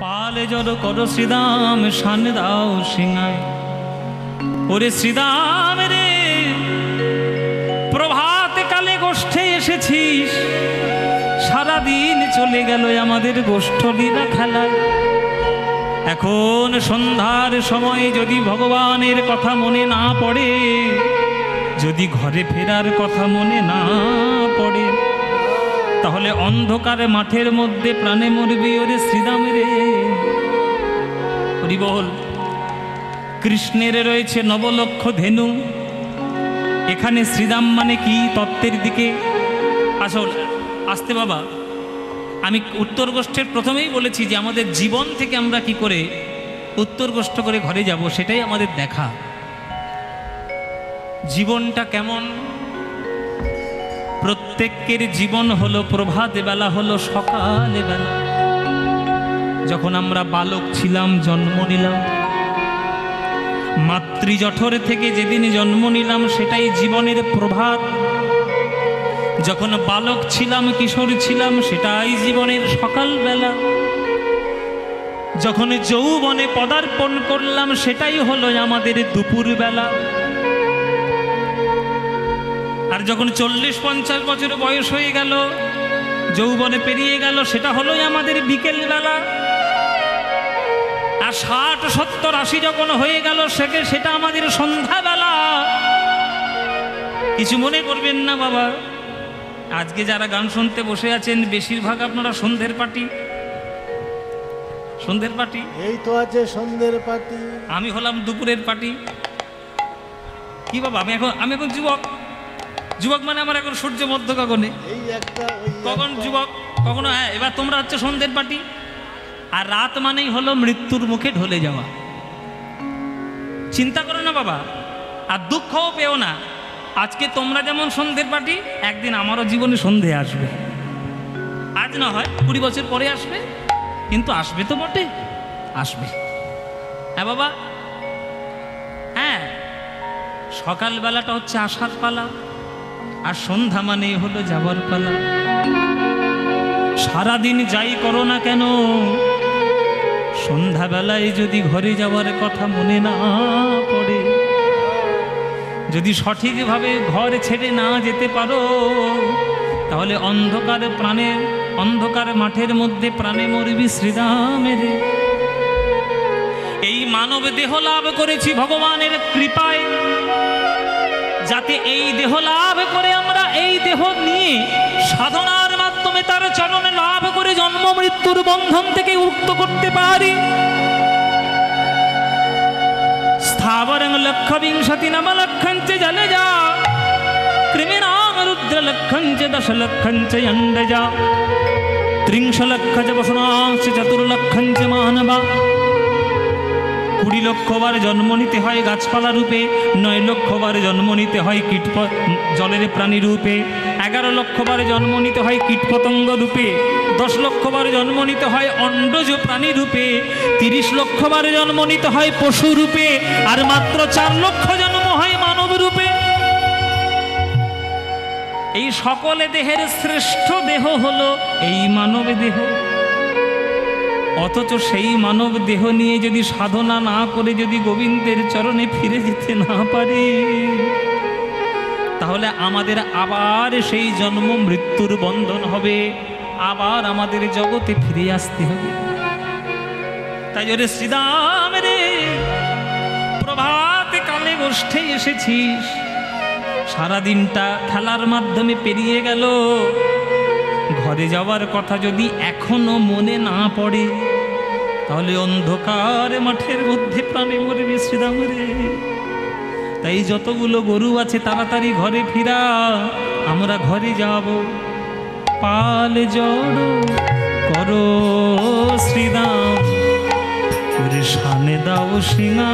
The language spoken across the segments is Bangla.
পালে জড় করো শ্রীদাম শান দাও সিংহায়। ওরে শ্রীদাম রে, প্রভাত কালে গোষ্ঠে এসেছিস, সারাদিন চলে গেল আমাদের গোষ্ঠলীলা খেলায়। এখন সন্ধ্যার সময় যদি ভগবানের কথা মনে না পড়ে, যদি ঘরে ফেরার কথা মনে না পড়ে, তাহলে অন্ধকার মাঠের মধ্যে প্রাণে মরবি। ওরে শ্রীদাম রে, হরি বল। কৃষ্ণের রয়েছে নবলক্ষ ধেনু, এখানে শ্রীদাম মানে কি তত্ত্বের দিকে আসল আসতে বাবা। আমি উত্তর গোষ্ঠের প্রথমেই বলেছি যে আমাদের জীবন থেকে আমরা কি করে উত্তর গোষ্ঠ করে ঘরে যাব, সেটাই আমাদের দেখা। জীবনটা কেমন? প্রত্যেকের জীবন হলো প্রভাতে বেলা, হলো সকালে বেলা। যখন আমরা বালক ছিলাম, জন্ম নিলাম, মাতৃজঠর থেকে যেদিন জন্ম নিলাম সেটাই জীবনের প্রভাত। যখন বালক ছিলাম, কিশোর ছিলাম, সেটাই জীবনের সকালবেলা। যখন যৌবনে পদার্পণ করলাম, সেটাই হলো আমাদের দুপুরবেলা। আর যখন 40-50 বছর বয়স হয়ে গেল, যৌবনে পেরিয়ে গেল, সেটা হলোই আমাদের বিকেলবেলা। আর 60-70-80 যখন হয়ে গেল, সেটা আমাদের সন্ধ্যাবেলা। কিছু মনে করবেন না বাবা, আজকে যারা গান শুনতে বসে আছেন বেশিরভাগ আপনারা সন্ধ্যের পার্টি। সন্ধ্যের পার্টি এই তো আছে সন্ধ্যের পার্টি। আমি হলাম দুপুরের পার্টি। কি বাবা, আমি এখন যুবক। যুবক মানে আমার এখন সূর্য মধ্য গগনে, এই একটা কখন যুবক কখনো হ্যাঁ। এবার তোমরা হচ্ছে সন্ধ্যের পার্টি। আর রাত মানেই হলো মৃত্যুর মুখে ঢলে যাওয়া। চিন্তা করো না বাবা, আর দুঃখও পেও না। আজকে তোমরা যেমন সন্ধ্যের পার্টি, একদিন আমারও জীবনে সন্ধে আসবে। আজ না হয় 20 বছর পরে আসবে, কিন্তু আসবে তো বটে, আসবে। হ্যাঁ বাবা, হ্যাঁ। সকালবেলাটা হচ্ছে আসার পালা, আর সন্ধ্যা মানে হলো যাবার পালা। সারাদিন যাই করো না কেন, সন্ধ্যাবেলায় যদি ঘরে যাওয়ার কথা মনে না পড়ে, যদি সঠিকভাবে ঘর ছেড়ে না যেতে পারো, তাহলে অন্ধকার মাঠের মধ্যে প্রাণে মরবি শ্রীদামের। এই মানব দেহ লাভ করেছি ভগবানের কৃপায়, যাতে এই দেহ লাভ করে আমরা এই দেহ নিয়ে সাধনার মাধ্যমে তার চরণে লাভ করে জন্ম মৃত্যুর বন্ধন থেকে মুক্ত করতে পারি। স্থাবরং লক্ষ বিংশতি নাম লক্ষঞ্চ জলে যা, কৃমিনাম রুদ্র লক্ষঞ্চ দশ লক্ষঞ্চ অন্ডজা, ত্রিংশ লক্ষ বসনাংশ চতুর্লক্ষঞ্চ মানবা। 20 লক্ষ বার জন্ম নিতে হয় গাছপালা রূপে, 9 লক্ষ বার জন্ম নিতে হয় জলের প্রাণী রূপে, 11 লক্ষ বার জন্ম নিতে হয় কীটপতঙ্গ রূপে, 10 লক্ষ বার জন্ম নিতে হয় অন্ডজ প্রাণী রূপে, 30 লক্ষ বার জন্ম নিতে হয় পশু রূপে, আর মাত্র 4 লক্ষ জন্ম হয় মানব রূপে। এই সকলে দেহের শ্রেষ্ঠ দেহ হলো এই মানব দেহ। অথচ সেই মানব দেহ নিয়ে যদি সাধনা না করে যদি গোবিন্দের চরণে ফিরে যেতে না পারি, তাহলে আমাদের আবার সেই জন্ম মৃত্যুর বন্ধন হবে, আবার আমাদের জগতে ফিরে আসতে হবে। তাই ওরে শ্রীদাম রে, প্রভাতে কালে গোষ্ঠে এসেছিস, সারাদিনটা খেলার মাধ্যমে পেরিয়ে গেল, ঘরে যাওয়ার কথা যদি এখনো মনে না পড়ে, তাহলে অন্ধকার মাঠের মধ্যে প্রাণে মরবি শ্রীদাম রে। তাই যতগুলো গরু আছে তাড়াতাড়ি ঘরে ফিরা, আমরা ঘরে যাব। পাল জড় করো শ্রীদাম, শানে দাও সিংহা।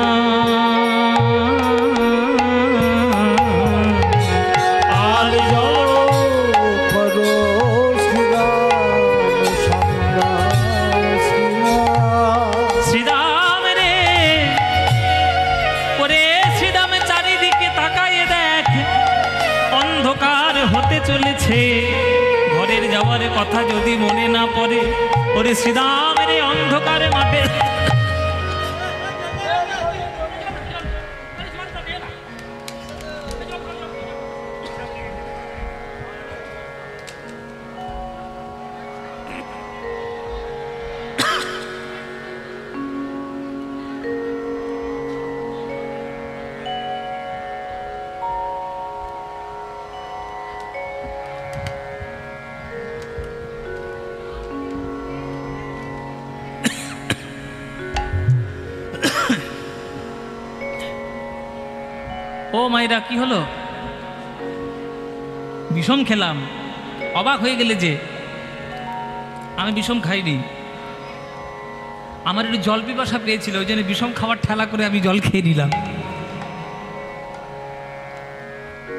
চলেছে ঘরের যাওয়ার কথা যদি মনে না পড়ে, ওরে শ্রীদামের অন্ধকারে মাঠে ও মাইরা কি হলো? বিষম খেলাম। অবাক হয়ে গেলে যে আমি বিষম খাইনি, আমার একটু জল পিপাসা পেয়েছিল, ওই জন্য বিষম খাবার ঠেলা করে আমি জল খেয়ে নিলাম।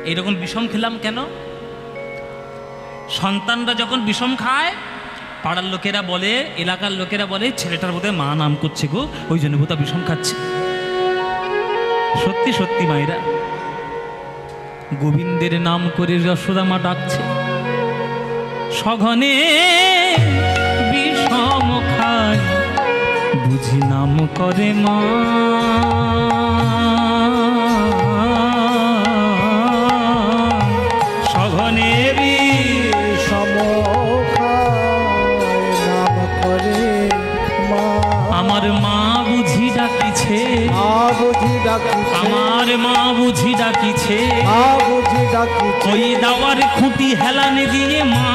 এইরকম বিষম খেলাম কেন? সন্তানরা যখন বিষম খায় পাড়ার লোকেরা বলে, এলাকার লোকেরা বলে ছেলেটার বোধহয় মা নাম করছে গো, ওই জন্য বোধহয় বিষম খাচ্ছে। সত্যি সত্যি মায়েরা গোবিন্দের নাম করে যশোদা মা ডাকছে, সঘনে বিষম খায় বুঝি নাম করে মা। সঘনে বিষম খায় নাম করে মা। আমার মা বুঝি ডাকিছে, বুঝি ডাকিছে, আমার মা বুঝি ডাকিছে, বুঝি ডাকিছে, ওই দাওয়ার খুঁটি হেলানে দিয়ে মা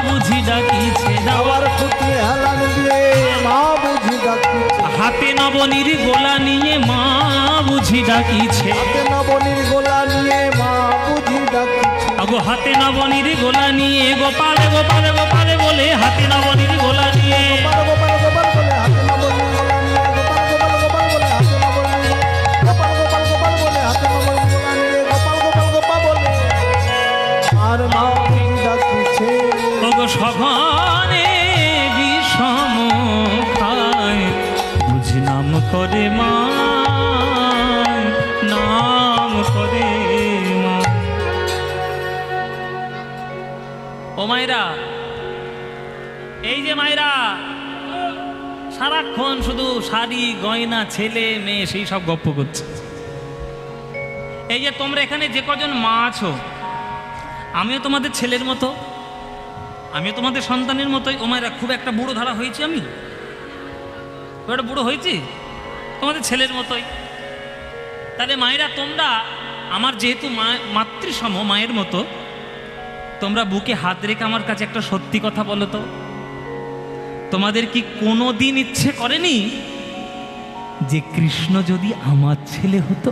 বুঝি ডাকিছে, দাওয়ার খুঁটি হেলান দিয়ে মা বুঝি ডাকিছে, হাতে নবনীর গোলা নিয়ে মা বুঝি ডাকিছে, হাতে নবনীর গোলা নিয়ে মা বুঝি ডাকিছে, আগো হাতে নবনীর গোলা নিয়ে গোপালে গোপালে গোপালে বলে হাতে নবনীর গোলা নিয়ে গোপাল গোপাল গোপাল বলে হাতে নবনীর গোলা নিয়ে, গোপাল গোপাল গোপাল বলে হাতে নবনীর গোলা নিয়ে, গোপাল গোপাল গোপাল বলে আর মা বুঝি ডাকিছে। ওগো সঘনে বিষম খায় বুঝি নাম করে মা, নাম করে মা। ও মায়েরা, এই যে মায়েরা সারাক্ষণ শুধু শাড়ি গয়না ছেলে মেয়ে সেই সব গপ্প করছে। এই যে তোমরা এখানে যে কজন মা আছো, আমিও তোমাদের ছেলের মতো, আমিও তোমাদের সন্তানের মতোই। ও মায়েরা খুব একটা বুড়ো ধারা হয়েছি, আমি খুব একটা বুড়ো হয়েছি, তোমাদের ছেলের মতোই। তাহলে মায়েরা তোমরা আমার যেহেতু মাতৃসম মায়ের মতো, তোমরা বুকে হাত রেখে আমার কাছে একটা সত্যি কথা বলো তো, তোমাদের কি কোনো দিন ইচ্ছে করেনি যে কৃষ্ণ যদি আমার ছেলে হতো?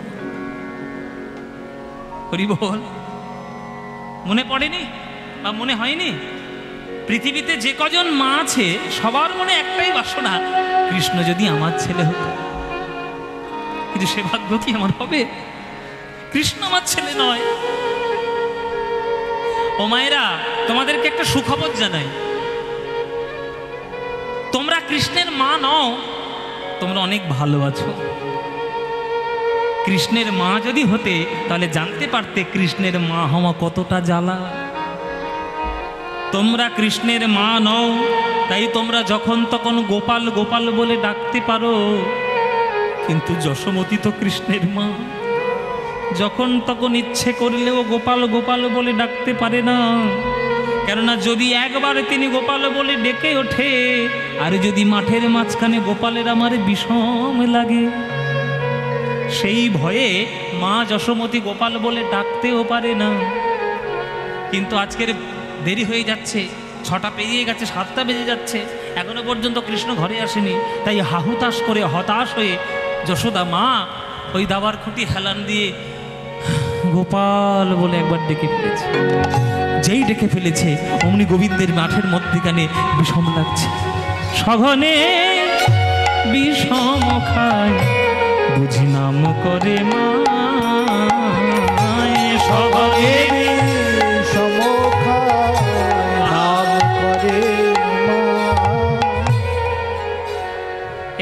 হরি বল, মনে পড়েনি বা মনে হয়নি? পৃথিবীতে যে কজন মা আছে সবার মনে একটাই বাসনা, কৃষ্ণ যদি আমার ছেলে হতো। কিন্তু সে ভাগ্য কি আমার হবে? কৃষ্ণ আমার ছেলে নয়। ও মায়েরা, তোমাদেরকে একটা সুখবর জানাই, তোমরা কৃষ্ণের মা নও, তোমরা অনেক ভালো আছো। কৃষ্ণের মা যদি হতে তাহলে জানতে পারতে কৃষ্ণের মা হওয়া কতটা জ্বালা। তোমরা কৃষ্ণের মা নও, তাই তোমরা যখন তখন গোপাল গোপাল বলে ডাকতে পারো, কিন্তু যশোমতী তো কৃষ্ণের মা, যখন তখন ইচ্ছে করলেও গোপাল গোপাল বলে ডাকতে পারে না। কেননা যদি একবার তিনি গোপাল বলে ডেকে ওঠে, আর যদি মাঠের মাঝখানে গোপালের আমার বিষম লাগে, সেই ভয়ে মা যশোমতী গোপাল বলে ডাকতেও পারে না। কিন্তু আজকের দেরি হয়ে যাচ্ছে, 6টা পেরিয়ে গেছে, 7টা বেজে যাচ্ছে, এখনো পর্যন্ত কৃষ্ণ ঘরে আসেনি। তাই হাহুতাশ করে হতাশ হয়ে যশোদা মা ওই দাবার খুঁটি হেলান দিয়ে গোপাল বলে একবার ডেকে ফেলেছে। যেই ডেকে ফেলেছে অমনি গোবিন্দের মাঠের মধ্যেখানে বিষম লাগছে। সঘনে বিষম খায় বুঝি নাম করে মা, সঘনে বিষম খায় নাম করে মা।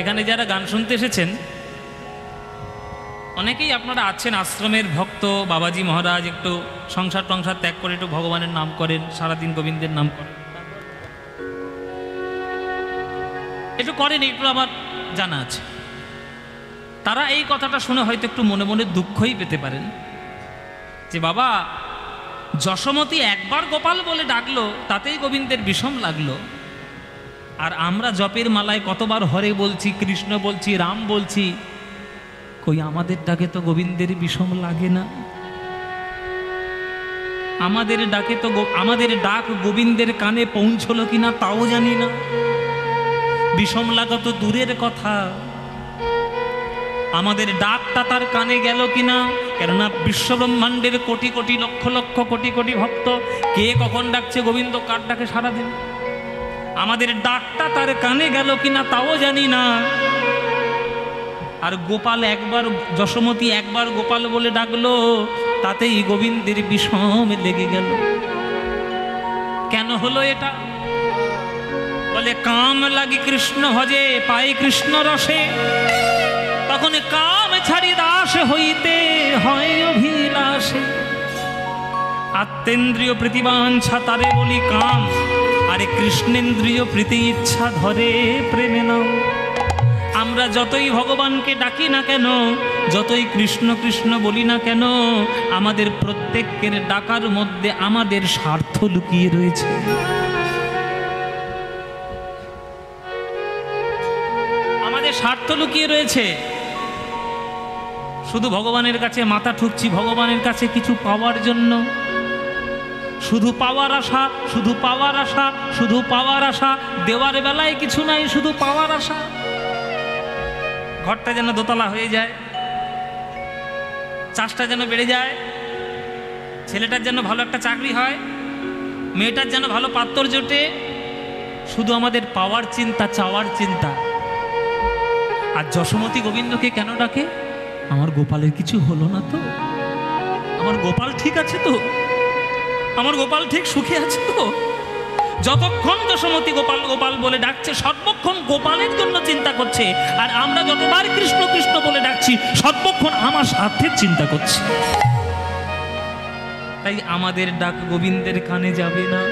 এখানে যারা গান শুনতে এসেছেন অনেকেই আপনারা আছেন আশ্রমের ভক্ত। বাবাজি মহারাজ একটু সংসার টংসার ত্যাগ করে একটু ভগবানের নাম করেন, সারাদিন গোবিন্দের নাম করেন। একটু করেন, একটু আমার জানা আছে। তারা এই কথাটা শুনে হয়তো একটু মনে মনে দুঃখই পেতে পারেন যে বাবা যশোমতী একবার গোপাল বলে ডাকলো, তাতেই গোবিন্দের বিষম লাগলো, আর আমরা জপের মালায় কতবার হরে বলছি, কৃষ্ণ বলছি, রাম বলছি, কই আমাদের ডাকে তো গোবিন্দের বিষম লাগে না। আমাদের ডাকে তো আমাদের ডাক গোবিন্দের কানে পৌঁছলো কিনা তাও জানি না। বিষম লাগা তো দূরের কথা, আমাদের ডাকটা তার কানে গেল কিনা। কেননা বিশ্বব্রহ্মাণ্ডের কোটি কোটি লক্ষ লক্ষ কোটি কোটি ভক্ত, কে কখন ডাকছে গোবিন্দ কার ডাকে সারা দিন, আমাদের ডাকটা তার কানে গেল কিনা তাও জানি না। আর গোপাল একবার, যশোমতী একবার গোপাল বলে ডাকলো, তাতেই গোবিন্দের বিষম লেগে গেল। কেন হলো এটা? বলে কাম লাগি কৃষ্ণ ভজে, পাই কৃষ্ণ রসে, তখন কাম ছাড়ি দাস হইতে হয় অভিলাষে। আত্মেন্দ্রিয় প্রীতিবাঞ্ছা তারে বলি কাম, আরে কৃষ্ণেন্দ্রিয় প্রীতি ইচ্ছা ধরে প্রেমে নাম। আমরা যতই ভগবানকে ডাকি না কেন, যতই কৃষ্ণ কৃষ্ণ বলি না কেন, আমাদের প্রত্যেকের ডাকার মধ্যে আমাদের স্বার্থ লুকিয়ে রয়েছে। আমাদের স্বার্থ লুকিয়ে রয়েছে। শুধু ভগবানের কাছে মাথা ঠুকছি ভগবানের কাছে কিছু পাওয়ার জন্য, শুধু পাওয়ার আশা, শুধু পাওয়ার আশা, শুধু পাওয়ার আশা। দেওয়ার বেলায় কিছু নাই, শুধু পাওয়ার আশা। ঘরটা যেন দোতলা হয়ে যায়, চাষটা যেন বেড়ে যায়, ছেলেটার যেন ভালো একটা চাকরি হয়, মেয়েটার যেন ভালো পাত্র জোটে, শুধু আমাদের পাওয়ার চিন্তা, চাওয়ার চিন্তা। আর যশোমতী গোবিন্দকে কেন ডাকে? আমার গোপালের কিছু হলো না তো, আমার গোপাল ঠিক আছে তো, আমার গোপাল ঠিক সুখে আছে তো। যতক্ষণ যশোমতী গোপাল গোপাল বলে ডাকছে, সর্বক্ষণ গোপালের জন্য চিন্তা করছে। আর আমরা যতবার কৃষ্ণ কৃষ্ণ বলে ডাকছি, সর্বক্ষণ আমার স্বার্থের চিন্তা করছি। তাই আমাদের ডাক গোবিন্দের কানে যাবে না।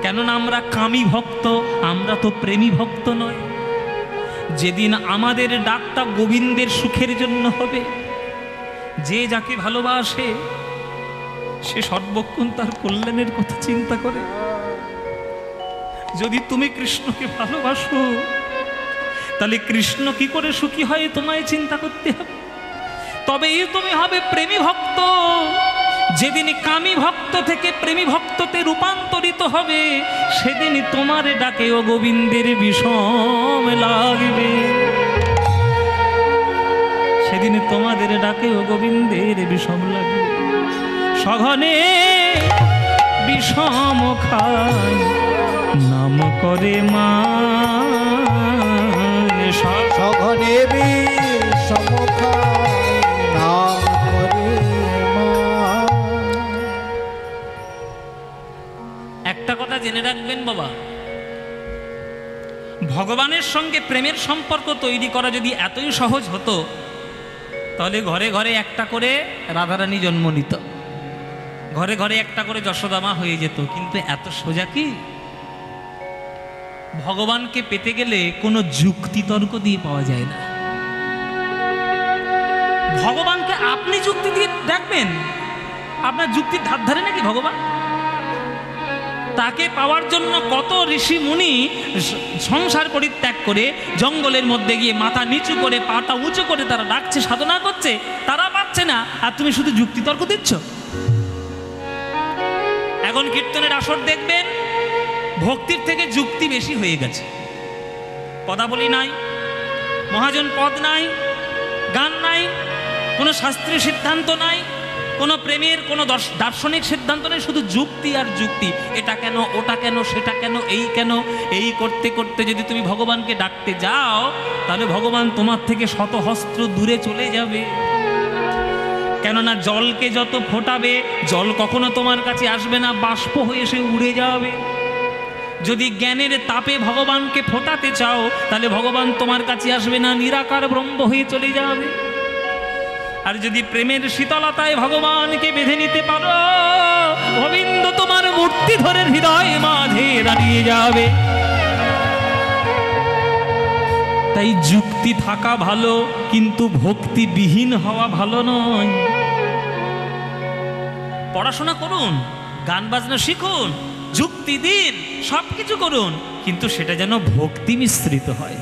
কেননা আমরা কামী ভক্ত, আমরা তো প্রেমী ভক্ত নয়। যেদিন আমাদের ডাকটা গোবিন্দের সুখের জন্য হবে, যে যাকে ভালোবাসে সে সর্বক্ষণ তার কল্যাণের কথা চিন্তা করে। যদি তুমি কৃষ্ণকে ভালোবাসো, তাহলে কৃষ্ণ কি করে সুখী হয় তোমায় চিন্তা করতে হবে। তবেই তুমি হবে প্রেমী ভক্ত। যেদিন কামী ভক্ত থেকে প্রেমী ভক্ততে রূপান্তরিত হবে, সেদিন তোমার ডাকে ও গোবিন্দের বিষম লাগবে। সেদিন তোমাদের ডাকে ও গোবিন্দের বিষম লাগবে। সঘনে বিষম খায় নাম করে মা, সঘনে বিষম খায় নাম করে মা। একটা কথা জেনে রাখবেন বাবা, ভগবানের সঙ্গে প্রেমের সম্পর্ক তৈরি করা যদি এতই সহজ হতো, তাহলে ঘরে ঘরে একটা করে রাধারানী জন্ম নিত, ঘরে ঘরে একটা করে যশোদামা হয়ে যেত। কিন্তু এত সোজা কি? ভগবানকে পেতে গেলে কোনো যুক্তি তর্ক দিয়ে পাওয়া যায় না। ভগবানকে আপনি যুক্তি দিয়ে ডাকবেন, আপনার যুক্তির ধার ধারে নাকি ভগবান? তাকে পাওয়ার জন্য কত ঋষি মুনি সংসার পরিত্যাগ করে জঙ্গলের মধ্যে গিয়ে মাথা নিচু করে পাটা উঁচু করে তারা ডাকছে, সাধনা করছে, তারা পাচ্ছে না, আর তুমি শুধু যুক্তি তর্ক দিচ্ছ। এখন কীর্তনের আসর দেখবেন, ভক্তির থেকে যুক্তি বেশি হয়ে গেছে। পদাবলী নাই, মহাজন পদ নাই, গান নাই, কোনো শাস্ত্রীয় সিদ্ধান্ত নাই, কোনো প্রেমের কোনো দার্শনিক সিদ্ধান্ত নেই, শুধু যুক্তি আর যুক্তি। এটা কেন, ওটা কেন, সেটা কেন, এই কেন। এই করতে করতে যদি তুমি ভগবানকে ডাকতে যাও, তাহলে ভগবান তোমার থেকে শত হস্ত্র দূরে চলে যাবে। কেননা জলকে যত ফোটাবে, জল কখনো তোমার কাছে আসবে না, বাষ্প হয়ে সে উড়ে যাবে। যদি জ্ঞানের তাপে ভগবানকে ফোটাতে চাও, তাহলে ভগবান তোমার কাছে আসবে না, নিরাকার ব্রহ্ম হয়ে চলে যাবে। আর যদি প্রেমের শীতলতায় ভগবানকে বেঁধে নিতে পারো, গোবিন্দ তোমার মূর্তি ধরে হৃদয় মাঝে দাঁড়িয়ে যাবে। তাই যুক্তি থাকা ভালো, কিন্তু ভক্তিবিহীন হওয়া ভালো নয়। পড়াশোনা করুন, গান বাজনা শিখুন, যুক্তি দিন, সব কিছু করুন, কিন্তু সেটা যেন ভক্তি মিশ্রিত হয়।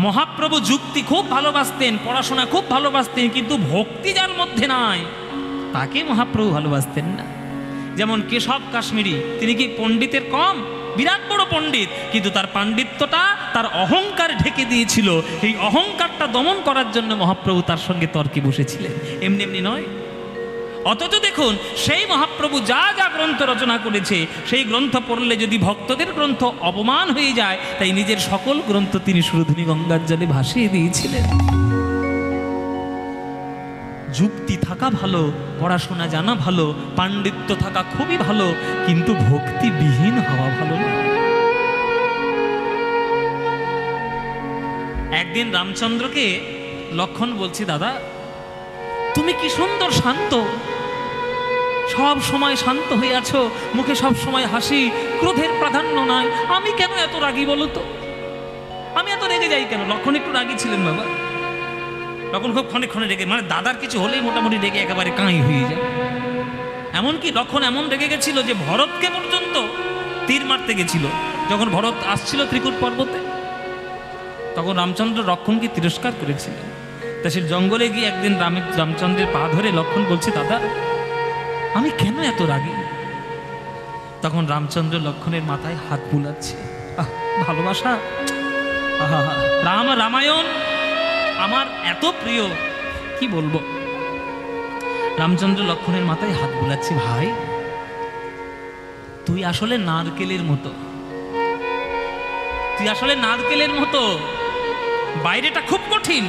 মহাপ্রভু যুক্তি খুব ভালোবাসতেন, পড়াশোনা খুব ভালোবাসতেন, কিন্তু ভক্তি যার মধ্যে নাই তাকে মহাপ্রভু ভালোবাসতেন না। যেমন কেশব কাশ্মীরি, তিনি কি পণ্ডিতের কম? বিরাট বড় পণ্ডিত, কিন্তু তার পাণ্ডিত্যটা তার অহংকার ঢেকে দিয়েছিল। এই অহংকারটা দমন করার জন্য মহাপ্রভু তার সঙ্গে তর্কে বসেছিলেন, এমনি এমনি নয়। অথচ দেখুন, সেই মহাপ্রভু যা যা গ্রন্থ রচনা করেছে, সেই গ্রন্থ পড়লে যদি ভক্তদের গ্রন্থ অপমান হয়ে যায়, তাই নিজের সকল গ্রন্থ তিনি সুরধুনী গঙ্গার জলে ভাসিয়ে দিয়েছিলেন। যুক্তি থাকা ভালো, পড়াশোনা জানা ভালো, পাণ্ডিত্য থাকা খুবই ভালো, কিন্তু ভক্তিবিহীন হওয়া ভালো না। একদিন রামচন্দ্রকে লক্ষণ বলছি, দাদা তুমি কি সুন্দর শান্ত, সব সময় শান্ত হয়ে আছো, মুখে সব সময় হাসি, ক্রোধের প্রাধান্য নাই, আমি কেন এত রাগী বলো তো? আমি এত রেগে যাই কেন? লক্ষণ একটু রাগী ছিলেন বাবা, লক্ষণ খুব ক্ষণে ক্ষণে রেগে, মানে দাদার কিছু হলেই মোটামুটি রেগে একেবারে কাঁই হয়ে যায়। এমনকি লক্ষণ এমন রেগে গেছিল যে ভরতকে পর্যন্ত তীর মারতে গেছিল। যখন ভরত আসছিল ত্রিকূট পর্বতে, তখন রামচন্দ্র লক্ষণকে তিরস্কার করেছিলেন। তা সে জঙ্গলে গিয়ে একদিন রামচন্দ্রের পা ধরে লক্ষণ বলছে, দাদা আমি কেন এত রাগী? তখন রামচন্দ্র লক্ষণের মাথায় হাত বুলাচ্ছে। ভালোবাসা, রামায়ণ আমার এত প্রিয়, কি বলবো। রামচন্দ্র লক্ষণের মাথায় হাত বুলাচ্ছে, ভাই তুই আসলে নারকেলের মতো, তুই আসলে নারকেলের মতো, বাইরেটা খুব কঠিন,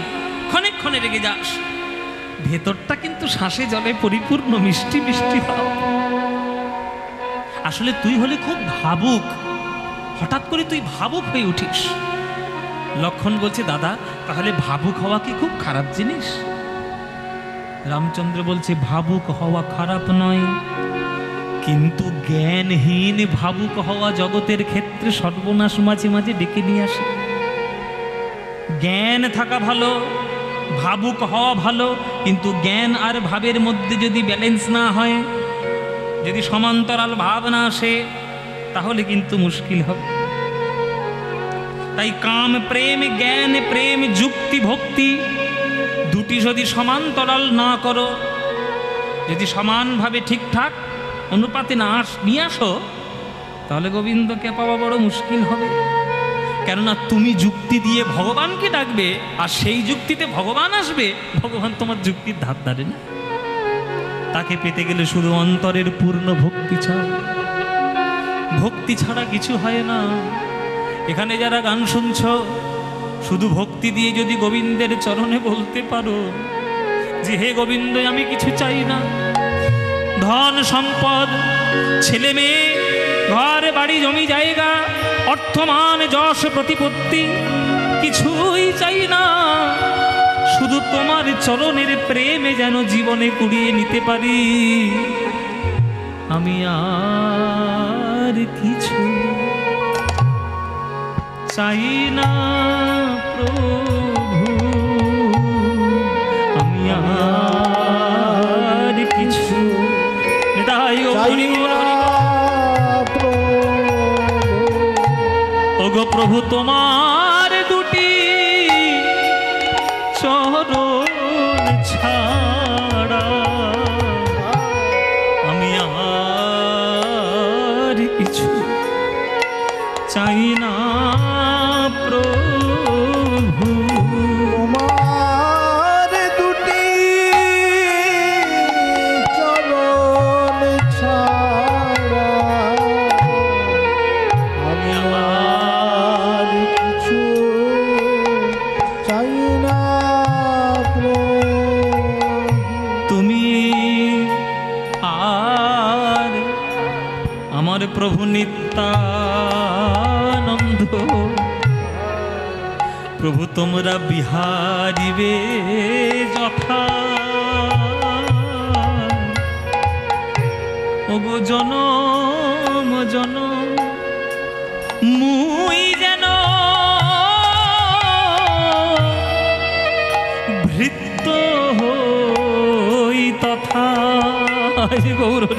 ক্ষণে ক্ষণে রেগে যাস, ভেতরটা কিন্তু শ্বাসে জলে পরিপূর্ণ, মিষ্টি মিষ্টি ভাব। আসলে তুই হলে খুব ভাবুক, হঠাৎ করে তুই ভাবুক হয়ে উঠিস। লক্ষণ বলছে, দাদা তাহলে ভাবুক হওয়া কি খুব খারাপ জিনিস? রামচন্দ্র বলছে, ভাবুক হওয়া খারাপ নয়, কিন্তু জ্ঞানহীন ভাবুক হওয়া জগতের ক্ষেত্রে সর্বনাশ মাঝে মাঝে ডেকে নিয়ে আসে। জ্ঞান থাকা ভালো, ভাবুক হওয়া ভালো, কিন্তু জ্ঞান আর ভাবের মধ্যে যদি ব্যালেন্স না হয়, যদি সমান্তরাল ভাব না আসে, তাহলে কিন্তু মুশকিল হবে। তাই কাম প্রেম, জ্ঞান প্রেম, যুক্তি ভক্তি দুটি যদি সমান্তরাল না করো, যদি সমানভাবে ঠিকঠাক অনুপাতে না নিয়ে আসো, তাহলে গোবিন্দকে পাওয়া বড় মুশকিল হবে। কেননা তুমি যুক্তি দিয়ে ভগবানকে ডাকবে, আর সেই যুক্তিতে ভগবান আসবে, ভগবান তোমার যুক্তির ধার ধারে না। তাকে পেতে গেলে শুধু অন্তরের পূর্ণ ভক্তি চাই, ভক্তি ছাড়া কিছু হয় না। এখানে যারা গান শুনছ, শুধু ভক্তি দিয়ে যদি গোবিন্দের চরণে বলতে পারো যে হে গোবিন্দ আমি কিছু চাই না, ধন সম্পদ, ছেলে মেয়ে, ঘর বাড়ি জমি জায়গা, অর্থমান যশ প্রতিপত্তি কিছুই চাই না, শুধু তোমার চরণের প্রেমে যেন জীবনে কুড়িয়ে নিতে পারি, আমি আর কিছু চাই না প্রভু, আমি আর কিছু ওগো প্রভু, তোমার দুটি চরণ ছাড়া আমি আর কিছু চাই না প্রভু। তোমার দুটি চরণ ছাড়া আমি আর কিছু চাই না তুমি আর আমার প্রভু নিত্যানন্দ, প্রভু তোমরা বিহারিবে যথা, ওগো জনম জনম মুই যেন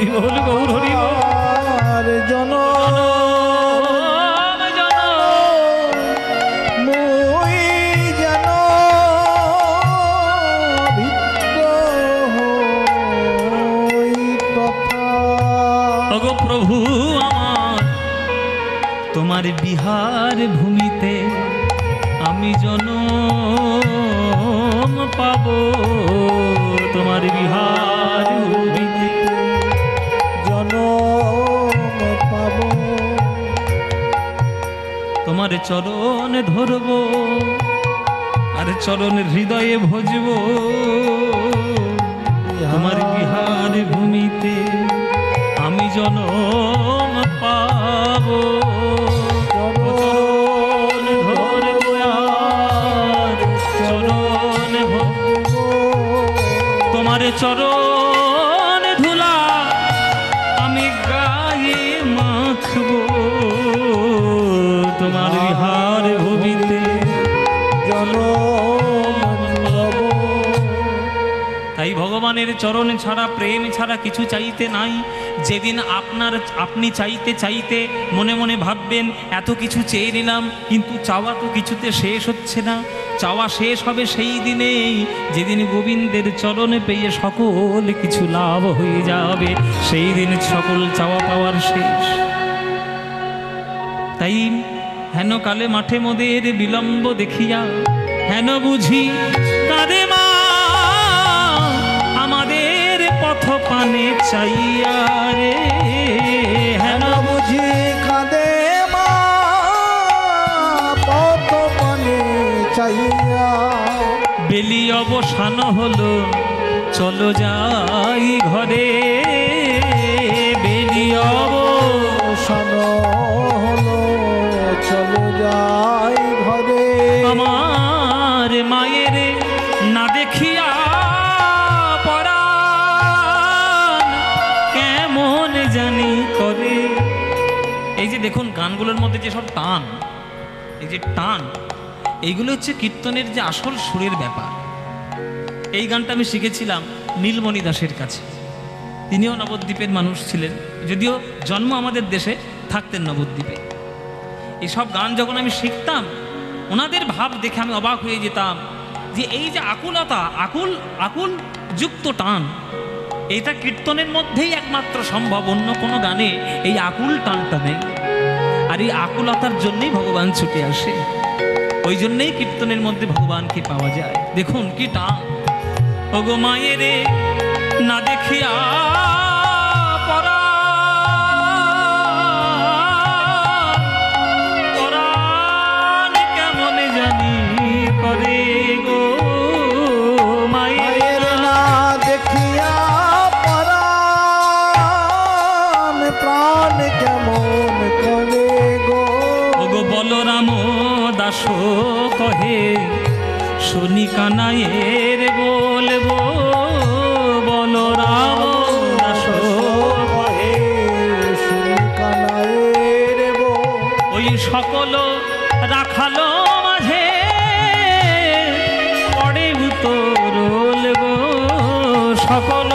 হরি বল গৌর হরি বল। আর জন মুই যেন ভিন্ন হই তথা। ওগো প্রভু আমার তোমার বিহার ভূমিতে আমি জনম পাব, তোমার বিহার ভূমিতে জনম পাব। তোমার চরণ ধরব আর চরণ হৃদয়ে ভজব, তোমার বিহার ভূমিতে আমি জনম পাব। চরণ ধরব আর চরণ ভজব, তোমার চরণ ধুলা আমি গায়ে মাখব, তোমার বিহার ভূমিতে জনম পাব। তাই ভগবানের চরণ ছাড়া, প্রেম ছাড়া কিছু চাইতে নাই। যেদিন আপনি চাইতে চাইতে মনে মনে ভাববেন এত কিছু চেয়ে নিলাম, কিন্তু চাওয়া তো কিছুতে শেষ হচ্ছে না। চাওয়া শেষ হবে সেই দিনেই যেদিন গোবিন্দের চরণে পেয়ে সকল কিছু লাভ হয়ে যাবে, সেই দিন সকল চাওয়া পাওয়ার শেষ। তাই হেন কালে মাঠে মোদের বিলম্ব দেখিয়া, হেন বুঝি কাঁদে মা আমাদের পথ পানে চাইয়া রে, হেন বুঝি কাঁদে মা পথ পানে চাইয়া। বেলি অবসান হলো চলো যাই ঘরে, বেলি অবসান হলো চলো যাই ঘরে। আমার মায়ের না দেখিয়া পরাণ কেমন জানি করে। এই যে দেখুন গানগুলোর মধ্যে যে সব টান, এই যে টান, এইগুলো হচ্ছে কীর্তনের যে আসল সুরের ব্যাপার। এই গানটা আমি শিখেছিলাম নীলমণি দাসের কাছে। তিনিও নবদ্বীপের মানুষ ছিলেন, যদিও জন্ম আমাদের দেশে, থাকতেন নবদ্বীপে। এইসব গান যখন আমি শিখতাম, ওনাদের ভাব দেখে আমি অবাক হয়ে যেতাম যে এই যে আকুলতা, আকুল যুক্ত টান, এটা কীর্তনের মধ্যেই একমাত্র সম্ভব, অন্য কোনো গানে এই আকুল টানটা নেই। আর এই আকুলতার জন্যই ভগবান ছুটে আসে, ওই জন্যই কীর্তনের মধ্যে ভগবানকে পাওয়া যায়। দেখুন কি টান। ওগো মায়েরে না দেখিয়া পরাণ কেমন জানি করে গো, মায়ের না দেখিয়া পরাণ প্রাণ কেমন করে গো। ওগো বলরাম দাস কহে শুনি কানাইয়ের বলবো, বলরাম দাস কহে শুনি কানাইয়ের বল। ওই সকল রাখালো মাঝে পড়ে উতরল গো, সকল